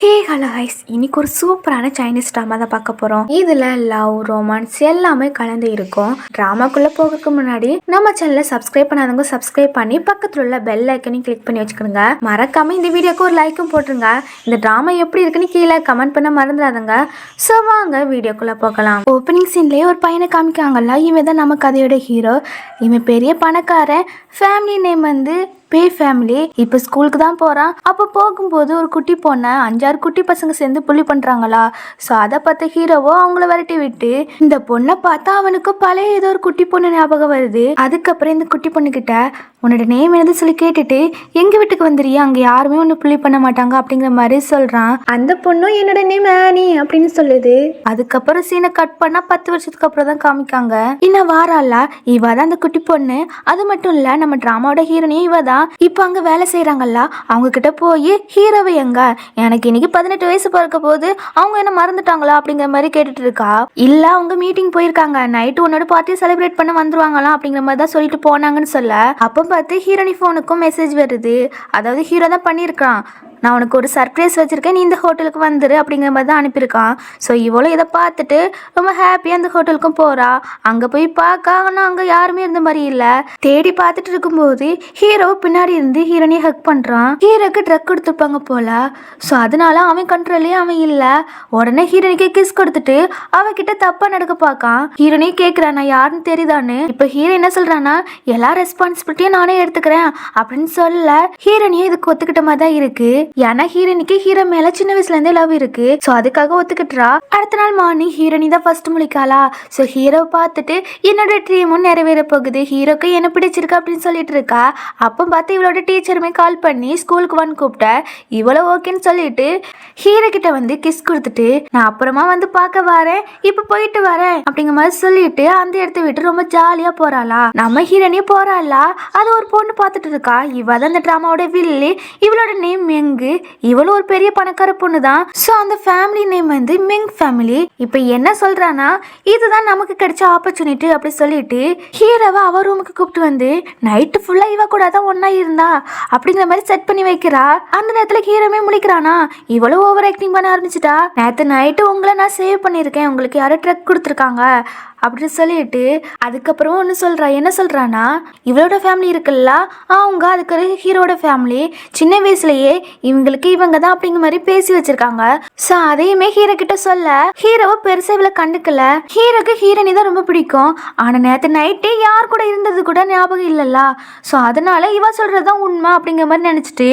Hello guys, இன்னைக்கு ஒரு சூப்பரான சைனீஸ் ட்ராமா தான் பார்க்க போகிறோம். இதில் லவ், ரொமான்ஸ் எல்லாமே கலந்து இருக்கும். ட்ராமாக்குள்ளே போகிறதுக்கு முன்னாடி நம்ம சேனலை சப்ஸ்கிரைப் பண்ணாதவங்க சப்ஸ்கிரைப் பண்ணி பக்கத்தில் உள்ள பெல் ஐக்கனையும் கிளிக் பண்ணி வச்சுக்கோங்க. மறக்காமல் இந்த வீடியோக்கு ஒரு லைக்கும் போட்டுருங்க. இந்த ட்ராமா எப்படி இருக்குன்னு கீழே கமெண்ட் பண்ண மறந்துடாதங்க. ஸோ வாங்க வீடியோக்குள்ளே போகலாம். ஓப்பனிங் சீன்லேயே ஒரு பையனை காமிக்காங்கல்ல, இவன் தான் நம்ம கதையோட ஹீரோ. இவன் பெரிய பணக்காரன். ஃபேமிலி நேம் வந்து பே ஃபேமிலி. இப்போ ஸ்கூலுக்கு தான் போகிறான். அப்போ போகும்போது ஒரு குட்டி பொண்ணை 5-6 குட்டி பசங்க சேர்ந்து புள்ளி பண்ணுறாங்களா. ஸோ அதை பார்த்த ஹீரோவோ அவங்கள விரட்டி விட்டு இந்த பொண்ணை பார்த்தா அவனுக்கு பழைய ஏதோ ஒரு குட்டி பொண்ணு ஞாபகம் வருது. அதுக்கப்புறம் இந்த குட்டி பொண்ணுக்கிட்ட உன்னோட நேம் என்னது சொல்லி கேட்டுட்டு எங்கள் வீட்டுக்கு வந்துடுறியா, அங்கே யாருமே ஒன்று புள்ளி பண்ண மாட்டாங்க அப்படிங்கிற மாதிரி சொல்கிறான். அந்த பொண்ணும் என்னோட நேம் ஆனி அப்படின்னு சொல்லுது. அதுக்கப்புறம் சீனை கட் பண்ணால் 10 வருஷத்துக்கு அப்புறம் தான் காமிக்காங்க. இன்னும் வாரால இவ தான் அந்த குட்டி பொண்ணு. அது மட்டும் இல்லை, நம்ம ட்ராமாவோட ஹீரோனையும் இவ தான். இப்போ அங்கே வேலை செய்கிறாங்கல்ல, அவங்க கிட்ட போய் ஹீரோவை எங்க, எனக்கு இன்னைக்கு 18 வயசு பிறக்க போது, அவங்க என்ன மறந்துட்டாங்களா அப்படிங்கிற மாதிரி கேட்டுட்டு இருக்கா. இல்ல அவங்க மீட்டிங் போயிருக்காங்க, நைட்டு உன்னோட பார்ட்டி செலிப்ரேட் பண்ண வந்துருவாங்களாம் அப்படிங்கிற மாதிரி தான் சொல்லிட்டு போனாங்கன்னு சொல்ல, அப்போ பார்த்து ஹீரோனி ஃபோனுக்கும் மெசேஜ் வருது. அதாவது ஹீரோ தான் பண்ணியிருக்கான், நான் உனக்கு ஒரு சர்ப்ரைஸ் வச்சிருக்கேன், நீ இந்த ஹோட்டலுக்கு வந்துரு அப்படிங்கிற மாதிரி தான் அனுப்பியிருக்கான். ஸோ இவ்வளோ இதை பார்த்துட்டு ரொம்ப ஹாப்பியாக அந்த ஹோட்டலுக்கும் போகிறா. அங்கே போய் பார்க்க ஆனால் அங்கே யாருமே இருந்த மாதிரி இல்லை. தேடி பார்த்துட்டு இருக்கும்போது ஹீரோ பின்னாடி இருந்து ஹீரோனையை ஹக் பண்ணுறான். ஹீரோக்கு ட்ரக் கொடுத்துருப்பாங்க போல. ஸோ அதனால அவன் கண்ட்ரோலே அவன் இல்லை. உடனே ஹீரோனிக்கு கிஸ் கொடுத்துட்டு அவகிட்ட தப்பாக நடக்க பார்க்கான். ஹீரோனே கேட்குறான் நான் யாருன்னு தெரியுதான்னு. இப்போ ஹீரோ என்ன சொல்கிறான்னா எல்லா ரெஸ்பான்சிபிலிட்டியும் நானே எடுத்துக்கிறேன் அப்படின்னு சொல்ல ஹீரோனியும் இதுக்கு ஒத்துக்கிட்ட மாதிரி தான் இருக்கு. ஏன்னா ஹீரோனிக்கு ஹீரோ மேல சின்ன வயசுல இருந்தே லவ் இருக்கு. ஸோ அதுக்காக ஒத்துக்கிட்டுறா. அடுத்த நாள் மார்னிங் ஹீரோனி தான் ஃபர்ஸ்ட் முழிக்காளா. ஸோ ஹீரோவை பார்த்துட்டு என்னோட ட்ரீமும் நிறைவேற போகுது, ஹீரோக்கு என்ன பிடிச்சிருக்கு அப்படின்னு சொல்லிட்டு இருக்கா. அப்போ பார்த்து இவளோட டீச்சருமே கால் பண்ணி ஸ்கூலுக்கு வந்து கூப்பிட்ட. இவ்வளோ ஓகேன்னு சொல்லிட்டு ஹீரோ கிட்ட வந்து கிஸ் கொடுத்துட்டு நான் அப்புறமா வந்து பார்க்க வரேன், இப்போ போயிட்டு வரேன் அப்படிங்கிற மாதிரி சொல்லிட்டு அந்த இடத்த விட்டு ரொம்ப ஜாலியா போறாளா. நம்ம ஹீரோனே போறாளா. அது ஒரு பொண்ணு பார்த்துட்டு இருக்கா. இவ தான் இந்த ட்ராமாவோட வில்லி. இவளோட நேம் மெங்கு. இவளும் ஒரு பெரிய பணக்கார பொண்ணு தான். ஸோ அந்த ஃபேமிலி நேம் வந்து மெங் ஃபேமிலி. இப்போ என்ன சொல்றானா, இதுதான் நமக்கு கிடைச்ச ஆப்பர்ச்சுனிட்டி அப்படி சொல்லிட்டு ஹீரோவை அவ ரூமுக்கு கூப்பிட்டு வந்து நைட்டு ஃபுல்லா இவ கூட தான் ஒன்னா இருந்தா அப்படிங்கிற மாதிரி செட் பண்ணி வைக்கிறா. அந்த நேரத்துல ஹீரோமே முழிக்கிறானா. இவ்வளவு ஓவர் ஆக்டிங் பண்ண ஆரம்பிச்சிட்டா. நேற்று நைட்டு உங்களை நான் சேவ் பண்ணியிருக்கேன், உங்களுக்கு யாரோ ட்ரக் கொடுத்துருக்காங்க அப்படின்னு சொல்லிட்டு அதுக்கப்புறம் ஒன்று சொல்கிறா. என்ன சொல்கிறான்னா, இவளோட ஃபேமிலி இருக்குல்ல, அவங்க அதுக்கு ஹீரோட ஃபேமிலி சின்ன வயசுலயே இவங்களுக்கு இவங்க தான் அப்படிங்கிற மாதிரி பேசி வச்சிருக்காங்க. ஸோ அதையுமே ஹீரோ கிட்ட சொல்ல ஹீரோவை பெருசாக இவளை கண்டுக்கல. ஹீரோக்கு ஹீரோனி தான் ரொம்ப பிடிக்கும். ஆனால் நேற்று நைட்டே யார் கூட இருந்தது கூட ஞாபகம் இல்லைல்ல. ஸோ அதனால இவ சொல்கிறது தான் உண்மை அப்படிங்கிற மாதிரி நினச்சிட்டு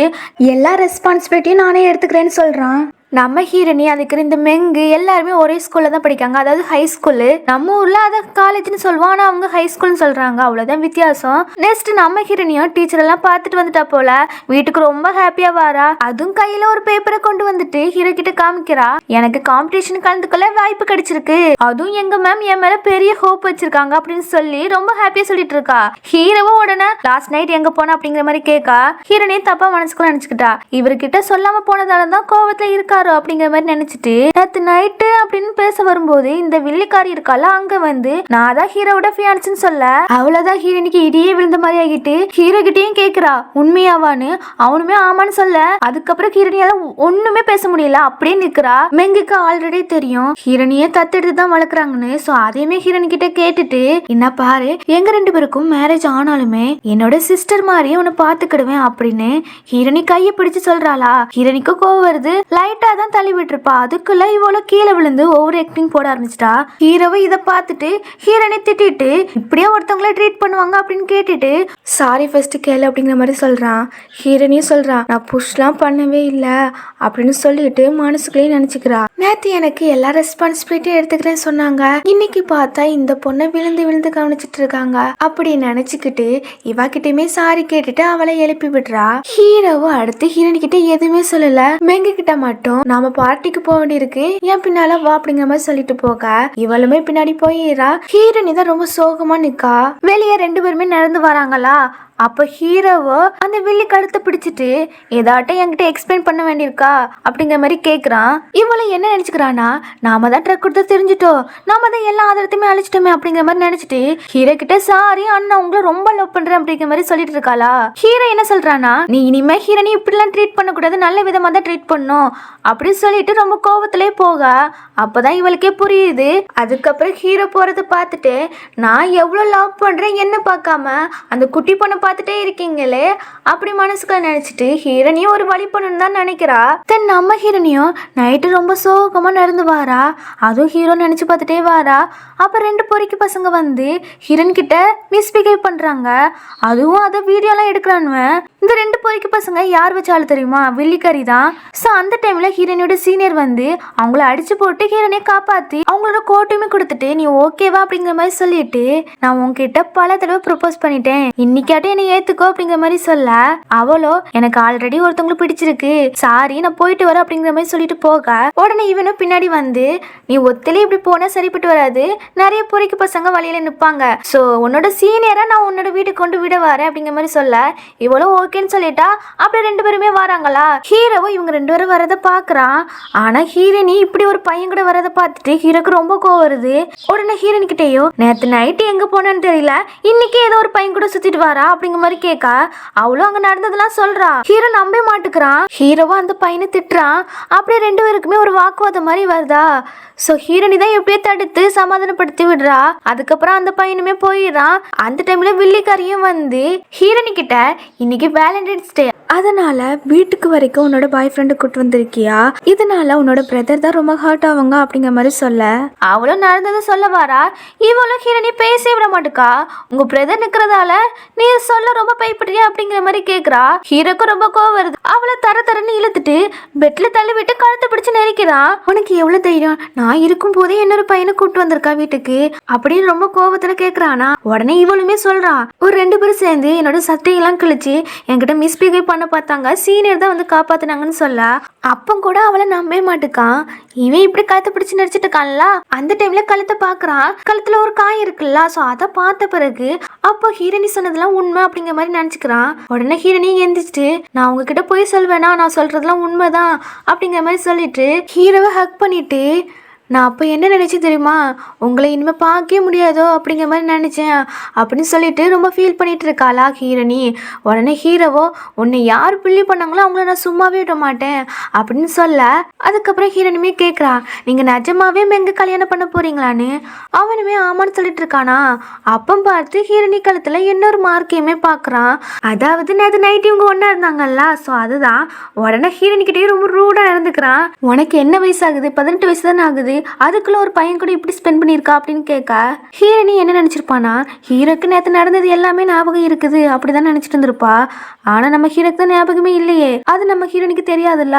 எல்லா ரெஸ்பான்சிபிலிட்டியும் நானே எடுத்துக்கிறேன்னு சொல்கிறான். நம்ம ஹீரோனி அதுக்கு இந்த மெங்கு எல்லாருமே ஒரே ஸ்கூலில் தான் படிக்காங்க, அதாவது ஹை ஸ்கூலு. நம்ம ஊரில் அதை காலேஜ்னு சொல்லுவோம், ஆனால் அவங்க ஹை ஸ்கூல்னு சொல்கிறாங்க, அவ்வளோதான் வித்தியாசம். நெக்ஸ்ட் நம்ம ஹீரோனியும் டீச்சர் எல்லாம் பார்த்துட்டு வந்துட்டா போல. வீட்டுக்கு ரொம்ப ஹாப்பியாக வாரா. அதுவும் கையில் ஒரு பேப்பரை கொண்டு வந்துட்டு ஹீரோ கிட்ட காமிக்கிறா. எனக்கு காம்படிஷன் கலந்துக்கொள்ள வாய்ப்பு கிடைச்சிருக்கு, அதுவும் எங்க மேம் என் மேல பெரிய ஹோப் வச்சிருக்காங்க அப்படின்னு சொல்லி ரொம்ப ஹாப்பியாக சொல்லிட்டு இருக்கா. ஹீரோவும் உடனே லாஸ்ட் நைட் எங்க போனா அப்படிங்கிற மாதிரி கேட்கா. ஹீரோனே தப்பா மனசுக்குள்ள நினைச்சுக்கிட்டா. இவர்கிட்ட சொல்லாம போனதால தான் கோவத்துல இருக்கா அப்படிங்கிற மாதிரி நினைச்சிட்டு நேத்து நைட்டு அப்படின்னு பேச வரும்போது இந்த வில்லிக்காரி இருக்கால அங்க வந்து நான் தான் ஹீரோட ஃபியான்ஸ்னு சொல்ல அவ்வளவுதான் ஹீரோனிக்கு இடியே விழுந்த மாதிரி ஆகிட்டு ஹீரோ கிட்டையும் கேக்குறா உண்மையாவான்னு. அவனுமே ஆமான்னு சொல்ல அதுக்கப்புறம் ஹீரோனியால ஒண்ணுமே பேச முடியல, அப்படியே நிக்கிறா. மெங்குக்கு ஆல்ரெடி தெரியும் ஹீரோனியே தத்தெடுத்து தான் வளர்க்குறாங்கன்னு. சோ அதையுமே ஹீரோனி கிட்ட கேட்டுட்டு என்ன பாரு, எங்க 2 பேருக்கும் மேரேஜ் ஆனாலுமே என்னோட சிஸ்டர் மாதிரியே உன்னை பாத்துக்கிடுவேன் அப்படின்னு ஹீரோனி கையை பிடிச்சு சொல்றாளா. ஹீரோனிக்கு கோவம் வருது. லைட்டா தான் தள்ளி விட்டுருப்பா. அதுக்குள்ள இவ்வளோ கீழே விழுந்து ஓவர் ஆக்டிங் போட ஆரம்பிச்சிட்டா. ஹீரோவை இதை பார்த்துட்டு ஹீரோனை திட்டிட்டு இப்படியே ஒருத்தவங்கள ட்ரீட் பண்ணுவாங்க அப்படின்னு கேட்டுட்டு சாரி ஃபர்ஸ்ட் கேளு அப்படிங்கிற மாதிரி சொல்றான். ஹீரோனையும் சொல்றான் நான் புஷ்லாம் பண்ணவே இல்லை அப்படின்னு சொல்லிட்டு மனசுக்குள்ளேயே நினைச்சுக்கிறா. நேற்று எனக்கு எல்லா ரெஸ்பான்சிபிலிட்டியும் எடுத்துக்கிறேன்னு சொன்னாங்க, இன்னைக்கு பார்த்தா இந்த பொண்ணை விழுந்து விழுந்து கவனிச்சிட்டு இருக்காங்க அப்படி நினைச்சுக்கிட்டு இவகிட்டயுமே சாரி கேட்டுட்டு அவளை எழுப்பி விடுறா. ஹீரோவும் அடுத்து ஹீரோனி கிட்ட எதுவுமே சொல்லல. மெங்கு கிட்ட மட்டும் நாம பார்ட்டிக்கு போக வேண்டியிருக்கு, ஏன் பின்னால வா அப்படிங்கிற மாதிரி சொல்லிட்டு போக இவளுமே பின்னாடி போயிடா. ஹீரோனி தான் ரொம்ப சோகமா நிக்கா. வெளியே 2 பேருமே நடந்து வராங்களா. அப்போ ஹீரோவோ அந்த வில்லி கழுத்தை பிடிச்சிட்டு ஏதாட்டும் என்கிட்ட எக்ஸ்பிளைன் பண்ண வேண்டியிருக்கா அப்படிங்கிற மாதிரி கேட்குறான். இவளை என்ன நினைச்சுக்கிறானா, நாம தான் ட்ரக் கொடுத்து தெரிஞ்சிட்டோம், நாம தான் எல்லா ஆதாரத்தையுமே அழிச்சிட்டோமே அப்படிங்கிற மாதிரி நினைச்சிட்டு ஹீரோ கிட்ட சாரி அண்ணா உங்களை ரொம்ப லவ் பண்றேன் அப்படிங்கிற மாதிரி சொல்லிட்டு இருக்காளா. ஹீரோ என்ன சொல்றானா, நீ இனிமே ஹீரோனி இப்படிலாம் ட்ரீட் பண்ணக்கூடாது, நல்ல விதமா தான் ட்ரீட் பண்ணும் அப்படின்னு சொல்லிட்டு ரொம்ப கோபத்திலே போக அப்பதான் இவளுக்கே புரியுது. அதுக்கப்புறம் ஹீரோ போறதை பார்த்துட்டு நான் எவ்வளோ லவ் பண்றேன் என்ன பார்க்காம அந்த குட்டி பொண்ணை பார்த்துட்டே இருக்கீங்களே அப்படி மனசுக்குள்ள நினைச்சிட்டு ஹீரோனியும் ஒரு வழி பண்ணணும்னு தான் நினைக்கிறா. தென் நம்ம ஹீரோனியும் நைட்டு ரொம்ப சோகமா நடந்து வாரா. அதுவும் ஹீரோ நினைச்சு பார்த்துட்டே வாரா. அப்ப 2 பொறிக்கு பசங்க வந்து ஹீரோன் கிட்ட மிஸ்பிஹேவ் பண்றாங்க. அதுவும் அதை வீடியோலாம் எடுக்கிறானுவன். இந்த 2 பொறிக்கு பசங்க யார் வச்சாலும் தெரியுமா, வில்லிக்கறி தான். ஸோ அந்த டைம்ல ஹீரோனியோட சீனியர் வந்து அவங்கள அடிச்சு போட்டு ஹீரோனையை காப்பாத்தி அவங்களோட கோட்டையுமே கொடுத்துட்டு நீ ஓகேவா அப்படிங்கிற மாதிரி சொல்லிட்டு நான் உன்கிட்ட பல தடவை ப்ரொபோஸ் பண்ணிட்டேன், இன்னைக்காட்டும் என்னை ஏத்துக்கோ அப்படிங்கிற மாதிரி சொல்ல அவளோ எனக்கு ஆல்ரெடி ஒருத்தவங்களுக்கு பிடிச்சிருக்கு, சாரி நான் போயிட்டு வரேன் அப்படிங்கிற மாதிரி சொல்லிட்டு போக உடனே இவனும் பின்னாடி வந்து நீ ஒத்திலே இப்படி போனா சரிப்பட்டு வராது, நிறைய பொறிக்கு பசங்க வழியில நிற்பாங்க, ஸோ உன்னோட சீனியரா நான் உன்னோட வீட்டுக்கு கொண்டு விட வரேன் அப்படிங்கிற மாதிரி சொல்ல இவளும் ஓகேன்னு சொல்லிட்டா. அப்படி 2 பேருமே வராங்களா. ஹீரோவும் இவங்க 2 பேரும் வரதை பாக்குறான். ஆனா ஹீரோனி இப்படி ஒரு பையன் கூட வரதை பார்த்துட்டு ஹீரோக்கு ரொம்ப கோவம் வருது. உடனே ஹீரோனி கிட்டேயோ நேற்று நைட்டு எங்க போனான்னு தெரியல, இன்னைக்கு ஏதோ ஒரு பையன் கூட சுத்திட்டு வரா அப்படிங்கிற மாதிரி கேட்கா. அவளும் அங்க நடந்ததெல்லாம் சொல்றா. ஹீரோ நம்ப மாட்டுக்கிறான். ஹீரோவும் அந்த பையனை திட்டுறான். அப்படியே 2 பேருக்குமே ஒரு வாக்குவாதம் மாதிரி வருதா. ஸோ ஹீரோனி தான் எப்படியே தடுத்து சமாதானப்படுத்தி விடுறா. அதுக்கப்புறம் அந்த பையனுமே போயிடுறான். அந்த டைம்ல வில்லிக்காரியும் வந்து ஹீரோனி கிட்ட இன்னைக்கு வேலண்டைன்ஸ் டே, அதனால வீட்டுக்கு வரைக்கும் உன்னோட பாய் ஃப்ரெண்டு கூட்டு வந்திருக்கியா, இதனால உன்னோட பிரதர் தான் ரொம்ப ஹர்ட் ஆவாங்க அப்படிங்கிற மாதிரி சொல்ல அவளும் நடந்ததை சொல்ல வாரா. இவளும் ஹீரோனி பேச விட மாட்டுக்கா. உங்க பிரதர் நிக்கிறதால நீ சொல்ல ரொம்ப பயப்படுறியா அப்படிங்கிற மாதிரி கேக்குறா. ஹீரோக்கு ரொம்ப கோவம் வருது. அவளை தரன்னு இழுத்துட்டு பெட்ல தள்ளி விட்டு கழுத்தை பிடிச்சு நெரிக்கிறான். உனக்கு எவ்வளவு தைரியம், நான் இருக்கும் போதே இன்னொரு பையனை கூட்டு வந்திருக்கா வீட்டுக்கு அப்படின்னு ரொம்ப கோபத்துல கேக்குறானா. உடனே இவளுமே சொல்றா, ஒரு 2 பேரும் சேர்ந்து என்னோட சட்டையெல்லாம் கிழிச்சு என்கிட்ட மிஸ்பிஹேவ் பண்ண பார்த்தாங்க, சீனியர் தான் வந்து காப்பாத்தினாங்கன்னு சொல்ல அப்ப கூட அவளை நம்பவே மாட்டுக்கான். இவன் இப்படி கழுத்தை பிடிச்சு நடிச்சிட்டு இருக்கான்ல. அந்த டைம்ல கழுத்தை பாக்குறான். கழுத்துல ஒரு காய் இருக்குல்ல. சோ அதை பார்த்த பிறகு அப்போ ஹீரோனி சொன்னதெல்லாம் உண்மை அப்படிங்கிற மாதிரி நினைச்சுக்கிறான். உடனே ஹீரோனி எந்திரிச்சிட்டு நான் உங்ககிட்ட போய் சொல்வேனா, நான் சொல்றதெல்லாம் உண்மைதான் அப்படிங்கிற மாதிரி சொல்லிட்டு ஹீரோவை ஹக் பண்ணிட்டு நான் அப்போ என்ன நினச்சி தெரியுமா, உங்களை இனிமேல் பார்க்கவே முடியாதோ அப்படிங்கிற மாதிரி நினச்சேன் அப்படின்னு சொல்லிட்டு ரொம்ப ஃபீல் பண்ணிட்டு இருக்காளா ஹீரோனி. உடனே ஹீரோவோ உன்னை யார் பிள்ளை பண்ணாங்களோ அவங்கள நான் சும்மாவே விட மாட்டேன் அப்படின்னு சொல்ல அதுக்கப்புறம் ஹீரோனுமே கேட்குறா, நீங்கள் நிஜமாவே எங்கே கல்யாணம் பண்ண போறீங்களான்னு. அவனுமே ஆமான்னு சொல்லிட்டு இருக்கானா. அப்போ பார்த்து ஹீரோனி கழுத்தில் இன்னொரு மார்க்கையுமே பார்க்குறான். அதாவது நேற்று நைட்டு இவங்க ஒன்றா இருந்தாங்கல்ல. ஸோ அதுதான். உடனே ஹீரோனிக்கிட்டே ரொம்ப ரூடாக நடந்துக்கிறான். உனக்கு என்ன வயசாகுது, 18 வயசு தானே ஆகுது, அதுக்குள்ள ஒரு பையன் கூட இப்படி ஸ்பெண்ட் பண்ணியிருக்கா அப்படின்னு கேட்க ஹீரோனி என்ன நினைச்சிருப்பானா, ஹீரோக்கு நேற்று நடந்தது எல்லாமே ஞாபகம் இருக்குது அப்படிதான் நினைச்சிட்டு இருந்திருப்பா. ஆனா நம்ம ஹீரோக்கு தான் ஞாபகமே இல்லையே, அது நம்ம ஹீரோனிக்கு தெரியாதுல்ல.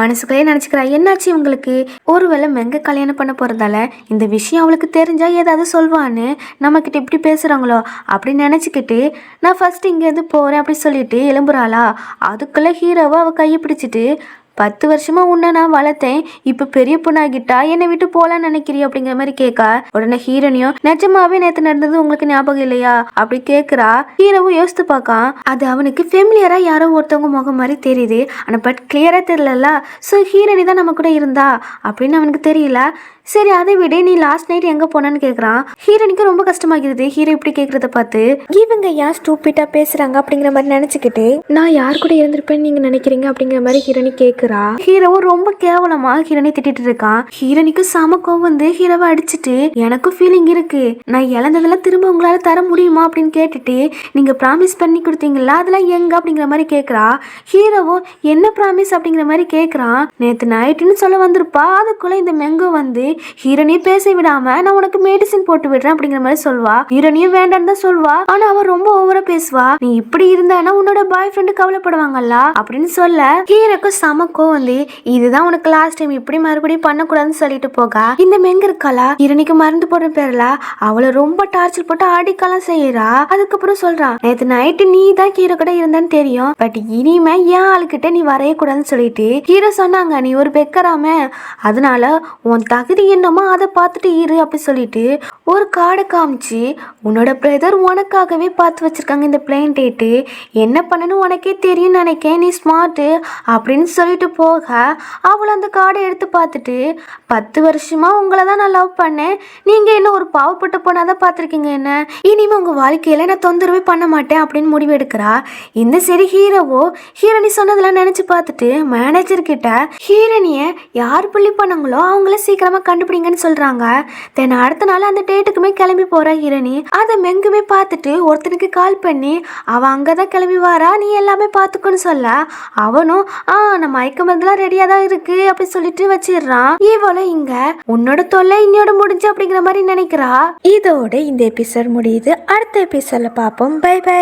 மனசுக்குள்ளே நினச்சிக்கிறா என்னாச்சு இவங்களுக்கு, ஒருவேளை மெங்க கல்யாணம் பண்ண போகிறதால இந்த விஷயம் அவளுக்கு தெரிஞ்சா ஏதாவது சொல்வான்னு நம்மக்கிட்ட இப்படி பேசுகிறாங்களோ அப்படின்னு நினச்சிக்கிட்டு நான் ஃபர்ஸ்ட் இங்கேருந்து போகிறேன் அப்படி சொல்லிட்டு எழும்புறாளா. அதுக்குள்ளே ஹீரோவை அவள் கையை பிடிச்சிட்டு 10 வருஷமா உன்னை நான் வளர்த்தேன், இப்போ பெரிய பொண்ணாகிட்டா என்னை விட்டு போலான்னு நினைக்கிறியா அப்படிங்கிற மாதிரி கேட்கா. உடனே ஹீரோனியும் நிஜமாவே நேற்று நடந்தது உங்களுக்கு ஞாபகம் இல்லையா அப்படி கேட்குறா. ஹீரோவும் யோசித்து பார்க்கா. அது அவனுக்கு ஃபெமிலியரா யாரோ ஒருத்தவங்க முகம் மாதிரி தெரியுது, ஆனால் பட் கிளியரா தெரியல. ஸோ ஹீரோனி தான் நம்ம கூட இருந்தா அப்படின்னு அவனுக்கு தெரியல. சரி அதை விட நீ லாஸ்ட் நைட் எங்க போனான்னு கேட்குறான். ஹீரோனிக்கு ரொம்ப கஷ்டமாகிறது ஹீரோ இப்படி கேட்கறத பார்த்து. இவங்க ஏன் ஸ்டூப்பிட்டா பேசுறாங்க அப்படிங்கிற மாதிரி நினைச்சுக்கிட்டு நான் யார் கூட இருந்திருப்பேன்னு நீங்க நினைக்கிறீங்க அப்படிங்கிற மாதிரி ஹீரோனி கேட்குறா. ஹீரோவும் ரொம்ப கேவலமா ஹீரோனி திட்டிட்டு இருக்கான். ஹீரோனிக்கு சம கோவம் வந்து ஹீரோவை அடிச்சுட்டு எனக்கும் ஃபீலிங் இருக்கு, நான் இழந்ததெல்லாம் திரும்ப உங்களால தர முடியுமா அப்படின்னு கேட்டுட்டு நீங்க ப்ராமிஸ் பண்ணி கொடுத்தீங்களா அதெல்லாம் எங்க அப்படிங்கிற மாதிரி கேட்குறா. ஹீரோவும் என்ன ப்ராமிஸ் அப்படிங்கிற மாதிரி கேட்குறான். நேற்று நைட்டுன்னு சொல்ல வந்திருப்பா. அதுக்குள்ள இந்த மெங்கோ வந்து ஹீரோனியை பேச விடாம நான் உனக்கு மெடிசின் போட்டு விடுறேன் அப்படிங்கிற மாதிரி சொல்வா. ஹீரோனியும் வேண்டான்னு தான் சொல்வா. ஆனா அவ ரொம்ப ஓவரா பேசுவா. நீ இப்படி இருந்தானா உன்னோட பாய் ஃப்ரெண்டு கவலைப்படுவாங்கல்ல அப்படின்னு சொல்ல ஹீரோக்கு சமக்கோ வந்து இதுதான் உனக்கு லாஸ்ட் டைம், இப்படி மறுபடியும் பண்ணக்கூடாதுன்னு சொல்லிட்டு போக இந்த மெங்க இருக்காளா ஹீரோனிக்கு மருந்து போடுற பேர்ல அவளை ரொம்ப டார்ச்சர் போட்டு அடிக்கலாம் செய்யறா. அதுக்கப்புறம் சொல்றான் நேற்று நைட்டு நீ தான் ஹீரோ கூட இருந்தான்னு தெரியும், பட் இனிமே ஏன் ஆளுக்கிட்ட நீ வரைய கூடாதுன்னு சொல்லிட்டு ஹீரோ சொன்னாங்க நீ ஒரு பெக்கராம, அதனால உன் தகுதி என்னமோ அதை பார்த்துட்டு இரு அப்படி சொல்லிட்டு ஒரு கார்டை காமிச்சு உன்னோட பிரதர் உனக்காகவே பார்த்து வச்சிருக்காங்க இந்த பிளேன் டேட்டு, என்ன பண்ணணும் உனக்கே தெரியும் நினைக்கேன், நீ ஸ்மார்ட்டு அப்படின்னு சொல்லிட்டு போக அவளை அந்த கார்டை எடுத்து பார்த்துட்டு 10 வருஷமா உங்களை தான் நான் லவ் பண்ணேன், நீங்க என்ன ஒரு பாவப்பட்ட பொண்ணாதான் பார்த்துருக்கீங்க, என்ன இனிமே உங்க வாழ்க்கையில நான் தொந்தரவே பண்ண மாட்டேன் அப்படின்னு முடிவு எடுக்கிறா. இந்த சரி ஹீரோனி சொன்னதெல்லாம் நினைச்சு பார்த்துட்டு மேனேஜர் கிட்ட ஹீரோனிய யார் புள்ளி பண்ணாங்களோ அவங்கள சீக்கிரமா கண்டுபிடிங்கன்னு சொல்றாங்க. தென் அடுத்த நாள் அந்த டேட்டுக்குமே கிளம்பி போறா ஹீரோனி. அதை மெங்குமே பார்த்துட்டு ஒருத்தனுக்கு கால் பண்ணி அவன் அங்கதான் கிளம்பி வாரா, நீ எல்லாமே பார்த்துக்கோன்னு சொல்ல அவனும் நம்ம மயக்க மருந்துலாம் ரெடியா தான் இருக்கு அப்படி சொல்லிட்டு வச்சிடுறான். இவளும் இங்க உன்னோட தொல்லை இன்னையோட முடிஞ்சு அப்படிங்கிற மாதிரி நினைக்கிறா. இதோட இந்த எபிசோட் முடியுது. அடுத்த எபிசோட்ல பார்ப்போம். Bye by.